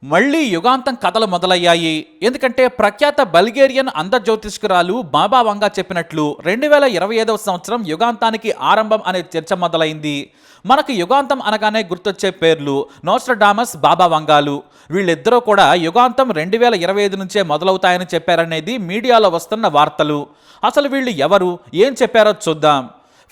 మళ్లీ యుగాంతం కథలు మొదలయ్యాయి. ఎందుకంటే ప్రఖ్యాత బల్గేరియన్ అంధజ్యోతిష్కురాలు బాబా వంగా చెప్పినట్లు 2025వ సంవత్సరం యుగాంతానికి ఆరంభం అనే చర్చ మొదలైంది. మనకు యుగాంతం అనగానే గుర్తొచ్చే పేర్లు నోస్ట్రడామస్, బాబా వంగాలు. వీళ్ళిద్దరూ కూడా యుగాంతం 2025 నుంచే మొదలవుతాయని చెప్పారనేది మీడియాలో వస్తున్న వార్తలు. అసలు వీళ్ళు ఎవరు, ఏం చెప్పారో చూద్దాం.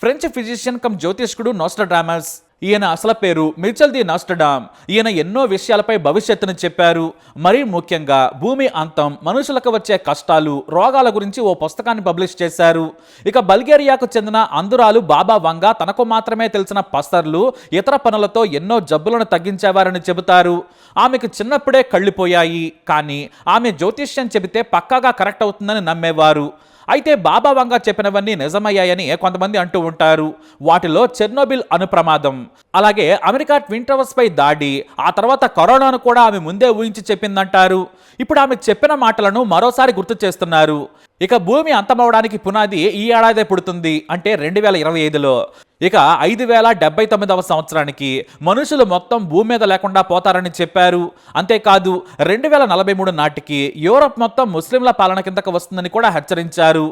ఫ్రెంచ్ ఫిజిషియన్ కమ్ జ్యోతిష్కుడు నోస్ట్రడామస్. ఈయన అసలు పేరు మిచెల్ ది నాస్ట్రడామ్. ఈయన ఎన్నో విషయాలపై భవిష్యత్తును చెప్పారు. మరీ ముఖ్యంగా భూమి అంతం, మనుషులకు వచ్చే కష్టాలు, రోగాల గురించి ఓ పుస్తకాన్ని పబ్లిష్ చేశారు. ఇక బల్గేరియాకు చెందిన అందురాలు బాబా వంగా తనకు మాత్రమే తెలిసిన పస్తర్లు, ఇతర పనులతో ఎన్నో జబ్బులను తగ్గించేవారని చెబుతారు. ఆమెకు చిన్నప్పుడే కళ్ళిపోయాయి, కానీ ఆమె జ్యోతిష్యం చెబితే పక్కాగా కరెక్ట్ అవుతుందని నమ్మేవారు. అయితే బాబా వంగా చెప్పినవన్నీ నిజమయ్యాయని కొంతమంది అంటూ ఉంటారు. వాటిలో చెర్నోబిల్ అణుప్రమాదం, అలాగే అమెరికా ట్విన్ టవర్స్ పై దాడి, ఆ తర్వాత కరోనాను కూడా ఆమె ముందే ఊహించి చెప్పిందంటారు. ఇప్పుడు ఆమె చెప్పిన మాటలను మరోసారి గుర్తు చేస్తున్నారు. ఇక భూమి అంతమవడానికి పునాది ఈ ఏడాదే పుడుతుంది, అంటే 2025లో. ఇక 5079వ సంవత్సరానికి మనుషులు మొత్తం భూమి మీద లేకుండా పోతారని చెప్పారు. అంతేకాదు 2043 నాటికి యూరప్ మొత్తం ముస్లింల పాలన కిందకు వస్తుందని కూడా హెచ్చరించారు.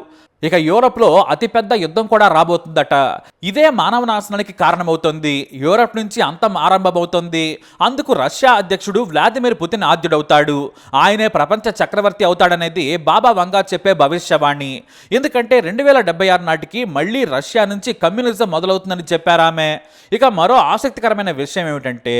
ఇక యూరప్లో అతిపెద్ద యుద్ధం కూడా రాబోతుందట. ఇదే మానవ నాశనానికి కారణమవుతుంది. యూరప్ నుంచి అంతం ఆరంభమవుతుంది. అందుకు రష్యా అధ్యక్షుడు వ్లాదిమిర్ పుతిన్ ఆద్యుడవుతాడు. ఆయనే ప్రపంచ చక్రవర్తి అవుతాడనేది బాబా వంగా చెప్పే భవిష్యవాణి. ఎందుకంటే 2076 నాటికి మళ్ళీ రష్యా నుంచి కమ్యూనిజం మొదలవుతుందని చెప్పారామె. ఇక మరో ఆసక్తికరమైన విషయం ఏమిటంటే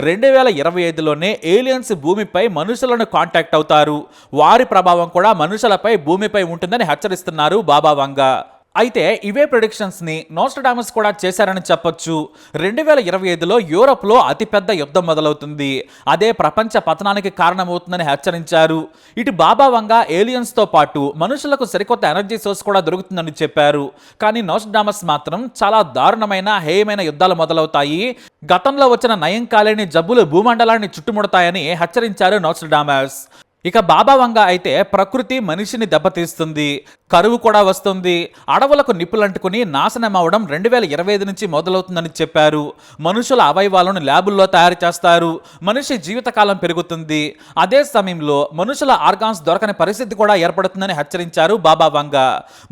2025లోనే ఏలియన్స్ భూమిపై మనుషులను కాంటాక్ట్ అవుతారు. వారి ప్రభావం కూడా మనుషులపై, భూమిపై ఉంటుందని హెచ్చరిస్తున్నారు బాబా వంగా. అయితే ఇవే ప్రిడిక్షన్స్ ని నోస్ట్రడామస్ కూడా చేశారని చెప్పొచ్చు. 2025లో యూరోప్లో అతిపెద్ద యుద్ధం మొదలవుతుంది. అదే ప్రపంచ పతనానికి కారణమవుతుందని హెచ్చరించారు. ఇటు బాబా వంగా ఏలియన్స్ తో పాటు మనుషులకు సరికొత్త ఎనర్జీ సోర్స్ కూడా దొరుకుతుందని చెప్పారు. కానీ నోస్ట్రడామస్ మాత్రం చాలా దారుణమైన, హేయమైన యుద్ధాలు మొదలవుతాయి, గతంలో వచ్చిన నయం కాలేని జబ్బులు భూమండలాన్ని చుట్టుముడతాయని హెచ్చరించారు నోస్ట్రడామస్. ఇక బాబా వంగా అయితే ప్రకృతి మనిషిని దెబ్బతీస్తుంది, కరువు కూడా వస్తుంది, అడవులకు నిప్పులంటుకుని నాశనం అవడం 2025 నుంచి మొదలవుతుందని చెప్పారు. మనుషుల అవయవాలను ల్యాబుల్లో తయారు చేస్తారు, మనిషి జీవితకాలం పెరుగుతుంది. అదే సమయంలో మనుషుల ఆర్గాన్స్ దొరకని పరిస్థితి కూడా ఏర్పడుతుందని హెచ్చరించారు బాబా వంగా.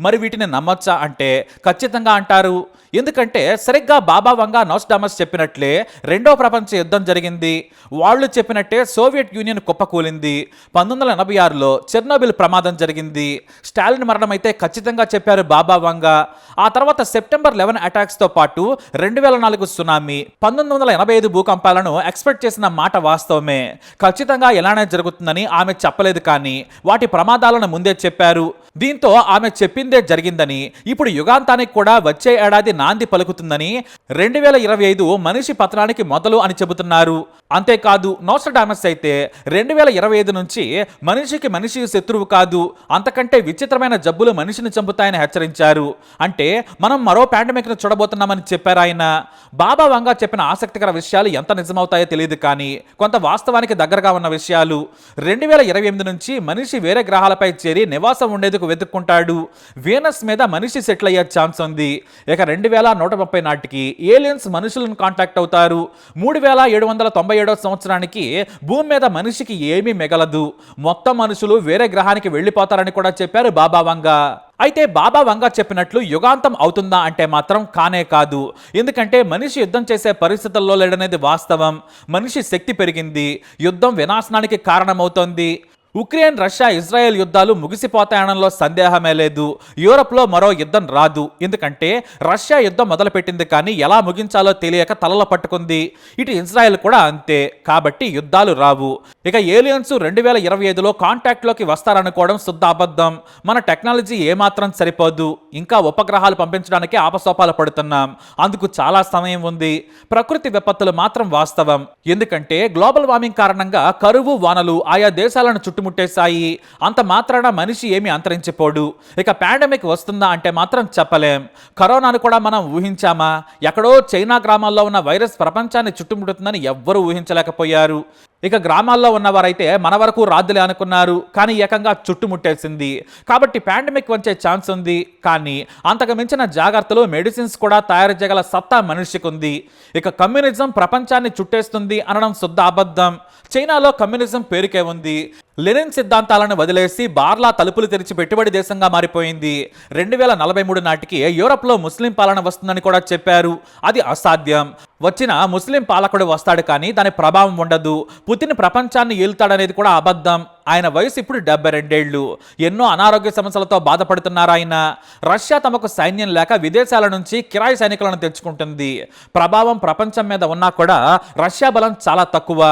మరి వీటిని నమ్మొచ్చా అంటే ఖచ్చితంగా అంటారు. ఎందుకంటే సరిగ్గా బాబా వంగా నోస్ట్రడామస్ చెప్పినట్లే రెండో ప్రపంచ యుద్ధం జరిగింది. వాళ్ళు చెప్పినట్టే సోవియట్ యూనియన్ కుప్పకూలింది. 1986లో చెర్నోబిల్ ప్రమాదం జరిగింది. స్టాలిన్ మరణం అయితే ఖచ్చితంగా చెప్పారు బాబా వంగా. ఆ తర్వాత సెప్టెంబర్ 11 అటాక్స్ తో పాటు 2004 సునామీ, 1985 భూకంపాలను ఎక్స్పెక్ట్ చేసిన మాట వాస్తవమే. ఖచ్చితంగా ఎలానే జరుగుతుందని ఆమె చెప్పలేదు, కానీ వాటి ప్రమాదాలను ముందే చెప్పారు. దీంతో ఆమె చెప్పిందే జరిగిందని, ఇప్పుడు యుగాంతానికి కూడా వచ్చే ఏడాది నాంది పలుకుతుందని, 2025 మనిషి పతనానికి మొదలు అని చెబుతున్నారు. అంతేకాదు నోస్ట్రడామస్ అయితే 2025 నుంచి మనిషికి మనిషి శత్రువు కాదు, అంతకంటే విచిత్రమైన జబ్బులు మనిషిని చంపుతాయని హెచ్చరించారు. అంటే మనం మరో పాండమిక్ ను చూడబోతున్నామని చెప్పారు ఆయన. బాబా వంగా చెప్పిన ఆసక్తికర విషయాలు ఎంత నిజమవుతాయో తెలియదు, కానీ కొంత వాస్తవానికి దగ్గరగా ఉన్న విషయాలు. 2028 నుంచి మనిషి వేరే గ్రహాలపై చేరి నివాసం ఉండేందుకు వెతుక్కుంటాడు. వీనస్ మీద మనిషి సెటిల్ అయ్యే ఛాన్స్ ఉంది. ఇక 2130 నాటికి ఏలియన్స్ మనుషులను కాంటాక్ట్ అవుతారు. 3797వ సంవత్సరానికి భూమి మీద మనిషికి ఏమీ మిగలదు, మొత్తం మనుషులు వేరే గ్రహానికి వెళ్ళిపోతారని కూడా చెప్పారు బాబా వంగా. అయితే బాబా వంగా చెప్పినట్లు యుగాంతం అవుతుందా అంటే మాత్రం కానే కాదు. ఎందుకంటే మనిషి యుద్ధం చేసే పరిస్థితుల్లో లేడనేది వాస్తవం. మనిషి శక్తి పెరిగింది, యుద్ధం వినాశనానికి కారణమవుతోంది. ఉక్రెయిన్, రష్యా, ఇజ్రాయెల్ యుద్ధాలు ముగిసిపోతాయనడంలో సందేహమే లేదు. యూరప్లో మరో యుద్ధం రాదు. ఎందుకంటే రష్యా యుద్ధం మొదలుపెట్టింది, కానీ ఎలా ముగించాలో తెలియక తలలో పట్టుకుంది. ఇటు ఇజ్రాయెల్ కూడా అంతే. కాబట్టి యుద్ధాలు రావు. ఇక ఏలియన్స్ 2025లో కాంటాక్ట్లోకి వస్తారనుకోవడం శుద్ధ అబద్ధం. మన టెక్నాలజీ ఏమాత్రం సరిపోదు. ఇంకా ఉపగ్రహాలు పంపించడానికి ఆపసోపాలు పడుతున్నాం. అందుకు చాలా సమయం ఉంది. ప్రకృతి విపత్తులు మాత్రం వాస్తవం. ఎందుకంటే గ్లోబల్ వార్మింగ్ కారణంగా కరువు, వానలు ఆయా దేశాలను చుట్టుముట్టాయి. చుట్టుముట్టేశాయి. అంత మాత్రాన మనిషి ఏమీ అంతరించిపోడు. ఇక పాండమిక్ వస్తుందా అంటే మాత్రం చెప్పలేం. కరోనాను కూడా మనం ఊహించామా? ఎక్కడో చైనా గ్రామాల్లో ఉన్న వైరస్ ప్రపంచాన్ని చుట్టుముడుతుందని ఎవ్వరూ ఊహించలేకపోయారు. ఇక గ్రామాల్లో ఉన్నవారైతే మన వరకు రాదులే అనుకున్నారు, కానీ ఏకంగా చుట్టుముట్టేసింది. కాబట్టి పాండమిక్ వచ్చే ఛాన్స్ ఉంది, కానీ అంతకు మించిన జాగ్రత్తలు, మెడిసిన్స్ కూడా తయారు చేయగల సత్తా మనిషికి ఉంది. ఇక కమ్యూనిజం ప్రపంచాన్ని చుట్టేస్తుంది అనడం శుద్ధ అబద్ధం. చైనాలో కమ్యూనిజం పేరుకే ఉంది. లెనిన్ సిద్ధాంతాలను వదిలేసి బార్లా తలుపులు తెరిచి పెట్టుబడి దేశంగా మారిపోయింది. 2043 నాటికి యూరప్లో ముస్లిం పాలన వస్తుందని కూడా చెప్పారు. అది అసాధ్యం. వచ్చిన ముస్లిం పాలకుడు వస్తాడు, కానీ దాని ప్రభావం ఉండదు. పుతిన్ ప్రపంచాన్ని ఏలుతాడనేది కూడా అబద్ధం. ఆయన వయసు ఇప్పుడు 72 ఏళ్లు. ఎన్నో అనారోగ్య సమస్యలతో బాధపడుతున్నారు ఆయన. రష్యా తమకు సైన్యం లేక విదేశాల నుంచి కిరాయి సైనికులను తెచ్చుకుంటుంది. ప్రభావం ప్రపంచం మీద ఉన్నా కూడా రష్యా బలం చాలా తక్కువ.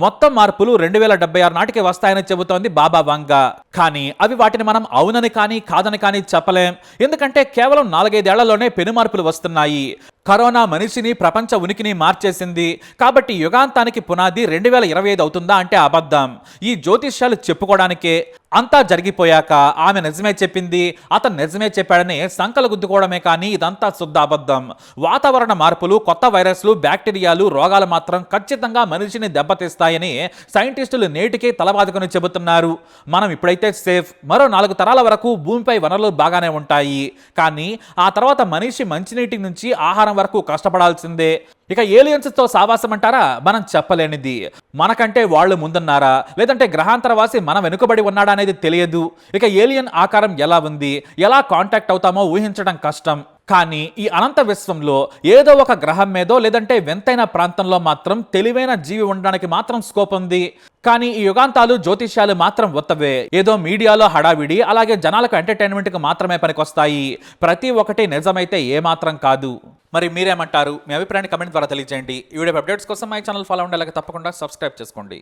మొత్తం మార్పులు 2076 నాటికి వస్తాయని చెబుతోంది బాబా వంగా. కానీ అవి వాటిని మనం అవునని కానీ కాదని కానీ చెప్పలేం. ఎందుకంటే కేవలం 4-5 ఏళ్లలోనే పెను మార్పులు వస్తున్నాయి. కరోనా మనిషిని, ప్రపంచ ఉనికిని మార్చేసింది. కాబట్టి యుగాంతానికి పునాది 2025 అవుతుందా అంటే అబద్ధం. ఈ జ్యోతిష్యాలు చెప్పుకోవడానికే. అంతా జరిగిపోయాక ఆమె నిజమే చెప్పింది, అతను నిజమే చెప్పాడని సంకలు గుద్దుకోవడమే, కానీ ఇదంతా శుద్ధ అబద్ధం. వాతావరణ మార్పులు, కొత్త వైరస్లు, బ్యాక్టీరియాలు, రోగాలు మాత్రం ఖచ్చితంగా మనిషిని దెబ్బతీస్తాయని సైంటిస్టులు నేటికి తలబాదుకొని చెబుతున్నారు. మనం ఇప్పుడైతే సేఫ్. మరో 4 తరాల వరకు భూమిపై వనరులు బాగానే ఉంటాయి, కానీ ఆ తర్వాత మనిషి మంచినీటి నుంచి ఆహారం వరకు కష్టపడాల్సిందే. ఇక ఏలియన్స్తో సావాసం అంటారా? మనం చెప్పలేనిది. మనకంటే వాళ్ళు ముందున్నారా, లేదంటే గ్రహాంతరవాసి మన వెనుకబడి ఉన్నాడా అనేది తెలియదు. ఇక ఏలియన్ ఆకారం ఎలా ఉంది, ఎలా కాంటాక్ట్ అవుతామో ఊహించడం కష్టం. కానీ ఈ అనంత విశ్వంలో ఏదో ఒక గ్రహం మీదో లేదంటే వింతైన ప్రాంతంలో మాత్రం తెలివైన జీవి ఉండడానికి మాత్రం స్కోప్ ఉంది. కానీ ఈ యుగాంతాలు, జ్యోతిష్యాలు మాత్రం ఉత్తవే. ఏదో మీడియాలో హడావిడి, అలాగే జనాలకు ఎంటర్టైన్మెంట్కి మాత్రమే పనికొస్తాయి. ప్రతి ఒక్కటి నిజమైతే ఏమాత్రం కాదు. మరి మీరేమంటారు? మీ అభిప్రాయాన్ని కమెంట్ ద్వారా తెలియజేయండి. ఈ వీడియో అప్డేట్స్ కోసం మై ఛానల్ ఫాలో అవ్వండి, అలాగే తప్పకుండా సబ్స్క్రైబ్ చేసుకోండి.